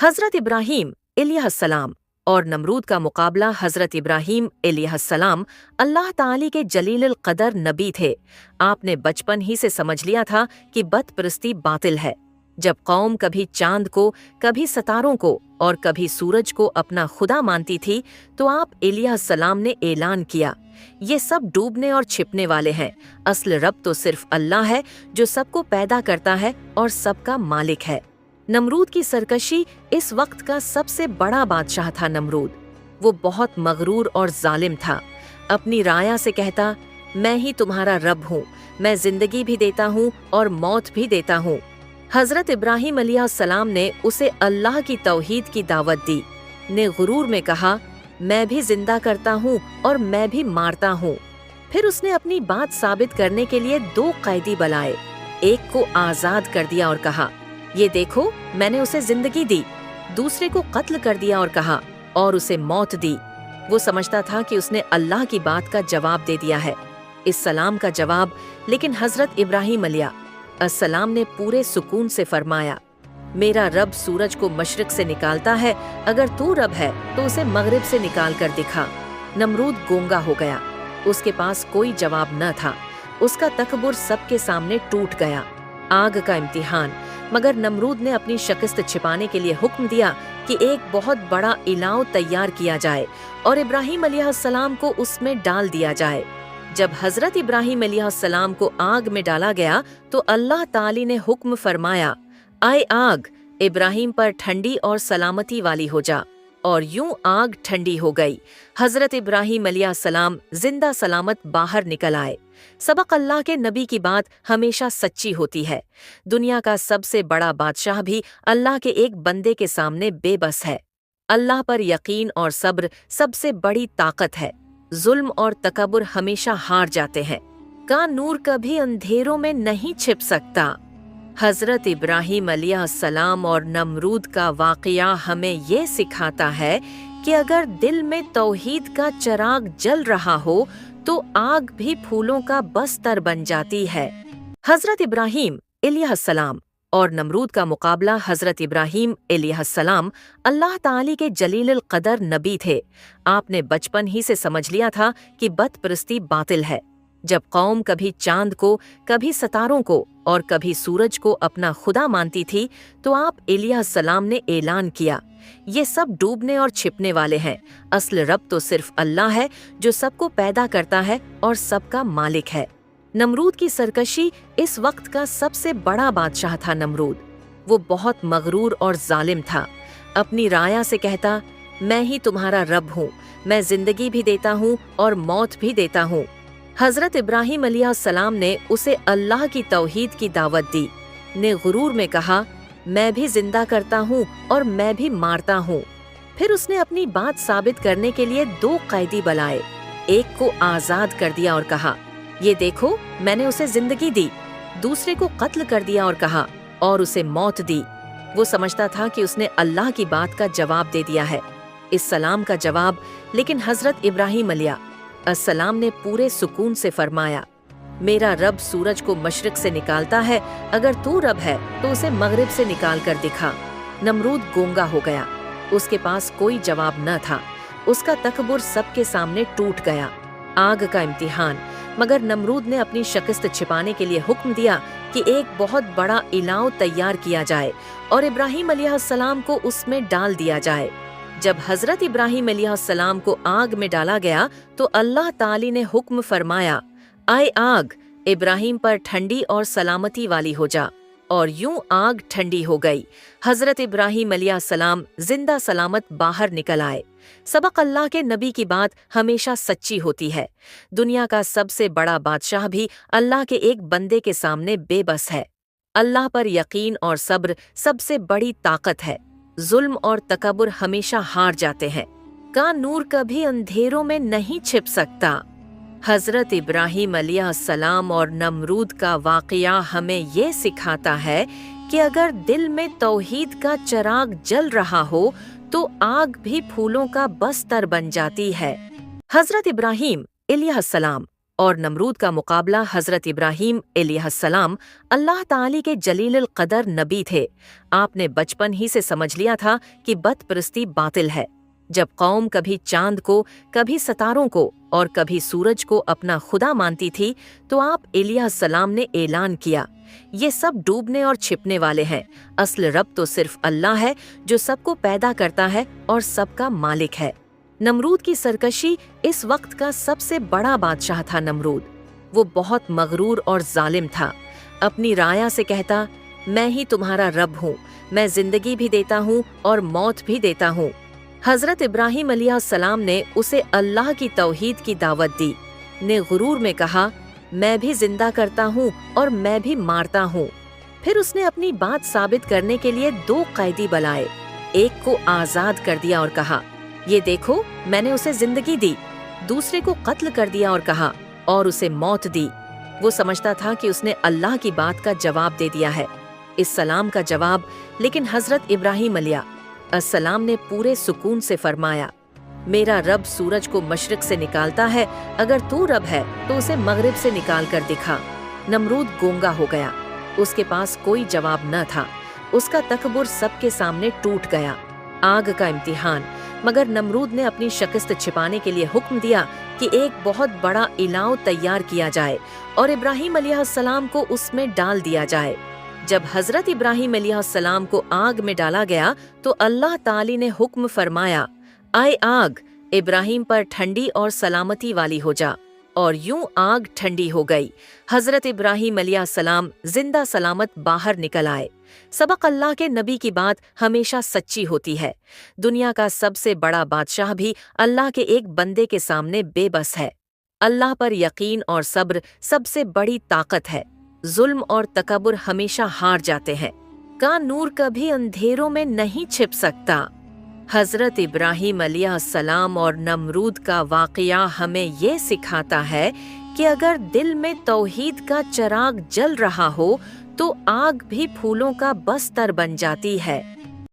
हज़रत इब्राहीम अलैहिस्सलाम और नमरूद का मुकाबला। हज़रत इब्राहीम अलैहिस्सलाम अल्लाह ताली के जलील कदर नबी थे। आपने बचपन ही से समझ लिया था कि बतपरस्ती बातिल है। जब कौम कभी चांद को, कभी सितारों को और कभी सूरज को अपना खुदा मानती थी, तो आप अलैहिस्सलाम ने ऐलान किया, ये सब डूबने और छिपने वाले हैं। असल रब तो सिर्फ अल्लाह है जो सबको पैदा करता है और सबका मालिक है। नमरूद की सरकशी इस वक्त का सबसे बड़ा बादशाह था। नमरूद वो बहुत मगरूर और जालिम था। अपनी राया से कहता, मैं ही तुम्हारा रब हूँ, मैं जिंदगी भी देता हूँ और मौत भी देता हूँ। हज़रत इब्राहीम अलैहिस्सलाम ने उसे अल्लाह की तौहीद की दावत दी। ने गुरूर में कहा, मैं भी जिंदा करता हूँ और मैं भी मारता हूँ। फिर उसने अपनी बात साबित करने के लिए 2 कैदी बुलाए। एक को आज़ाद कर दिया और कहा, ये देखो मैंने उसे जिंदगी दी। दूसरे को कत्ल कर दिया और कहा, और उसे मौत दी। वो समझता था कि उसने अल्लाह की बात का जवाब दे दिया है, इस सलाम का जवाब। लेकिन हज़रत इब्राहीम अलैहिस्सलाम ने पूरे सुकून से फरमाया, मेरा रब सूरज को मशरिक से निकालता है, अगर तू रब है तो उसे मगरिब से निकाल कर दिखा। नमरूद गूंगा हो गया, उसके पास कोई जवाब न था। उसका तकब्बुर सबके सामने टूट गया। आग का इम्तिहान। मगर नमरूद ने अपनी शिकस्त छिपाने के लिए हुक्म दिया कि एक बहुत बड़ा इलाव तैयार किया जाए और इब्राहीम अलैहिस्सलाम को उसमें डाल दिया जाए। जब हज़रत इब्राहीम अलैहिस्सलाम को आग में डाला गया तो अल्लाह ताली ने हुक्म फरमाया, आए आग, इब्राहीम पर ठंडी और सलामती वाली हो जा। और यूं आग ठंडी हो गई। हज़रत इब्राहीम अलैहिस्सलाम जिंदा सलामत बाहर निकल आए। सबक अल्लाह के नबी की बात हमेशा सच्ची होती है। दुनिया का सबसे बड़ा बादशाह भी अल्लाह के एक बंदे के सामने बेबस है। अल्लाह पर यकीन और सब्र सबसे बड़ी ताकत है। जुल्म और तकब्बुर हमेशा हार जाते हैं। का नूर कभी अंधेरों में नहीं छिप सकता। हज़रत इब्राहीम अलैहिस्सलाम और नमरूद का वाक़या हमें ये सिखाता है कि अगर दिल में तौहीद का चिराग जल रहा हो तो आग भी फूलों का बस्तर बन जाती है। हज़रत इब्राहीम अलैहिस्सलाम और नमरूद का मुकाबला। हज़रत इब्राहीम अलैहिस्सलाम अल्लाह ताली के जलील कदर नबी थे। आपने बचपन ही से समझ लिया था कि बतपरस्ती बातिल है। जब कौम कभी चांद को, कभी सितारों को और कभी सूरज को अपना खुदा मानती थी, तो आप अलैहिस्सलाम ने ऐलान किया, ये सब डूबने और छिपने वाले हैं। असल रब तो सिर्फ अल्लाह है जो सबको पैदा करता है और सबका मालिक है। नमरूद की सरकशी इस वक्त का सबसे बड़ा बादशाह था। नमरूद वो बहुत मगरूर और जालिम था। अपनी राया से कहता, मैं ही तुम्हारा रब हूँ, मैं जिंदगी भी देता हूँ और मौत भी देता हूँ। हज़रत इब्राहीम अलैहिस्सलाम ने उसे अल्लाह की तौहीद की दावत दी। ने गुरूर में कहा, मैं भी जिंदा करता हूँ और मैं भी मारता हूँ। फिर उसने अपनी बात साबित करने के लिए 2 कैदी बुलाए। एक को आज़ाद कर दिया और कहा, ये देखो मैंने उसे जिंदगी दी। दूसरे को कत्ल कर दिया और कहा, और उसे मौत दी। वो समझता था कि उसने अल्लाह की बात का जवाब दे दिया है, इस सलाम का जवाब। लेकिन हज़रत इब्राहीम अलैहिस्सलाम ने पूरे सुकून से फरमाया, मेरा रब सूरज को मशरिक से निकालता है, अगर तू रब है तो उसे मगरिब से निकाल कर दिखा। नमरूद गूंगा हो गया, उसके पास कोई जवाब न था। उसका तकब्बुर सबके सामने टूट गया। आग का इम्तिहान। मगर नमरूद ने अपनी शिकस्त छिपाने के लिए हुक्म दिया कि एक बहुत बड़ा इलाव तैयार किया जाए और इब्राहीम अलैहिस्सलाम को उसमें डाल दिया जाए। जब हज़रत इब्राहीम अलैहिस्सलाम को आग में डाला गया तो अल्लाह ताली ने हुक्म फरमाया, आए आग, इब्राहीम पर ठंडी और सलामती वाली हो जा। और यूं आग ठंडी हो गई। हज़रत इब्राहीम अलैहिस्सलाम जिंदा सलामत बाहर निकल आए। सबक अल्लाह के नबी की बात हमेशा सच्ची होती है। दुनिया का सबसे बड़ा बादशाह भी अल्लाह के एक बंदे के सामने बेबस है। अल्लाह पर यकीन और सब्र सबसे बड़ी ताकत है। जुल्म और तकब्बुर हमेशा हार जाते हैं। का नूर कभी अंधेरों में नहीं छिप सकता। हज़रत इब्राहीम अलैहिस्सलाम और नमरूद का वाक़या हमें ये सिखाता है कि अगर दिल में तौहीद का चिराग जल रहा हो तो आग भी फूलों का बस्तर बन जाती है। हज़रत इब्राहीम अलैहिस्सलाम اور نمرود کا مقابلہ حضرت ابراہیم علیہ السلام اللہ تعالی کے جلیل القدر نبی تھے۔ آپ نے بچپن ہی سے سمجھ لیا تھا کہ بت پرستی باطل ہے۔ جب قوم کبھی چاند کو، کبھی ستاروں کو اور کبھی سورج کو اپنا خدا مانتی تھی تو آپ علیہ السلام نے اعلان کیا، یہ سب ڈوبنے اور چھپنے والے ہیں، اصل رب تو صرف اللہ ہے جو سب کو پیدا کرتا ہے اور سب کا مالک ہے۔ نمرود کی سرکشی اس وقت کا سب سے بڑا بادشاہ تھا نمرود۔ وہ بہت مغرور اور ظالم تھا۔ اپنی رایا سے کہتا، میں ہی تمہارا رب ہوں، میں زندگی بھی دیتا ہوں اور موت بھی دیتا ہوں۔ حضرت ابراہیم علیہ السلام نے اسے اللہ کی توحید کی دعوت دی، نے غرور میں کہا، میں بھی زندہ کرتا ہوں اور میں بھی مارتا ہوں۔ پھر اس نے اپنی بات ثابت کرنے کے لیے 2 قیدی بلائے، ایک کو آزاد کر دیا اور کہا، یہ دیکھو میں نے اسے زندگی دی، دوسرے کو قتل کر دیا اور کہا، اور اسے موت دی۔ وہ سمجھتا تھا کہ اس نے اللہ کی بات کا جواب دے دیا ہے، اس سلام کا جواب، لیکن حضرت ابراہیم علیہ السلام نے پورے سکون سے فرمایا، میرا رب سورج کو مشرق سے نکالتا ہے، اگر تو رب ہے تو اسے مغرب سے نکال کر دکھا۔ نمرود گونگا ہو گیا، اس کے پاس کوئی جواب نہ تھا، اس کا تکبر سب کے سامنے ٹوٹ گیا۔ آگ کا امتحان، مگر نمرود نے اپنی شکست چھپانے کے لیے حکم دیا کہ ایک بہت بڑا الاؤ تیار کیا جائے اور ابراہیم علیہ السلام کو اس میں ڈال دیا جائے۔ جب حضرت ابراہیم علیہ السلام کو آگ میں ڈالا گیا تو اللہ تعالی نے حکم فرمایا، اے آگ، ابراہیم پر ٹھنڈی اور سلامتی والی ہو جا، اور یوں آگ ٹھنڈی ہو گئی۔ حضرت ابراہیم علیہ السلام زندہ سلامت باہر نکل آئے۔ سبق اللہ کے نبی کی بات ہمیشہ سچی ہوتی ہے۔ دنیا کا سب سے بڑا بادشاہ بھی اللہ کے ایک بندے کے سامنے بے بس ہے۔ اللہ پر یقین اور صبر سب سے بڑی طاقت ہے۔ ظلم اور تکبر ہمیشہ ہار جاتے ہیں۔ کا نور کبھی اندھیروں میں نہیں چھپ سکتا۔ حضرت ابراہیم علیہ السلام اور نمرود کا واقعہ ہمیں یہ سکھاتا ہے کہ اگر دل میں توحید کا چراغ جل رہا ہو تو آگ بھی پھولوں کا بستر بن جاتی ہے۔